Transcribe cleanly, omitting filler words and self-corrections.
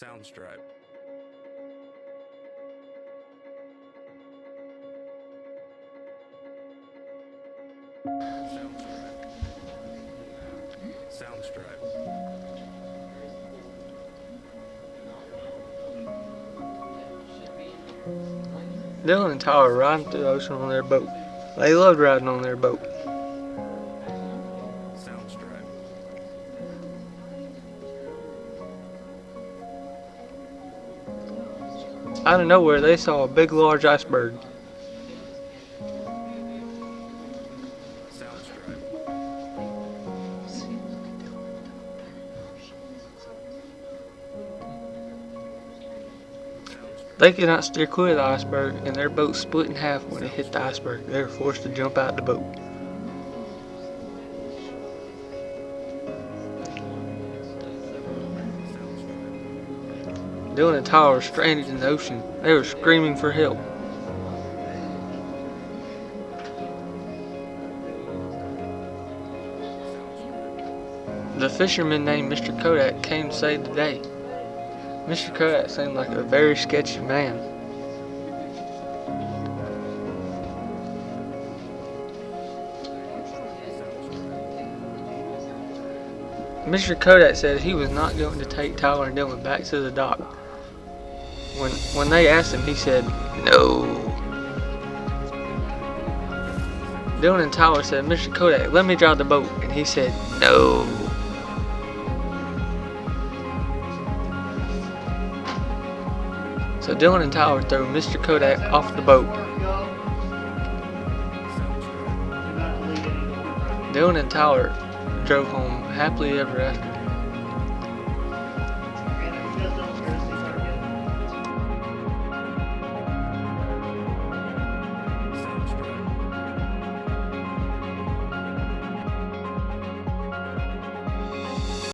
Soundstripe. Soundstripe. Dylan and Tyler are riding through the ocean on their boat. They loved riding on their boat. Soundstripe. Out of nowhere, they saw a big, large iceberg. Soundstripe. They could not steer clear of the iceberg, and their boat split in half when it hit the iceberg. They were forced to jump out the boat. Dylan and Tyler were stranded in the ocean. They were screaming for help. The fisherman named Mr. Kodak came to save the day. Mr. Kodak seemed like a very sketchy man. Mr. Kodak said he was not going to take Tyler and Dylan back to the dock. When they asked him, he said, "No." Dylan and Tyler said, "Mr. Kodak, let me drive the boat." And he said, "No." So Dylan and Tyler threw Mr. Kodak off the boat. Dylan and Tyler drove home happily ever after.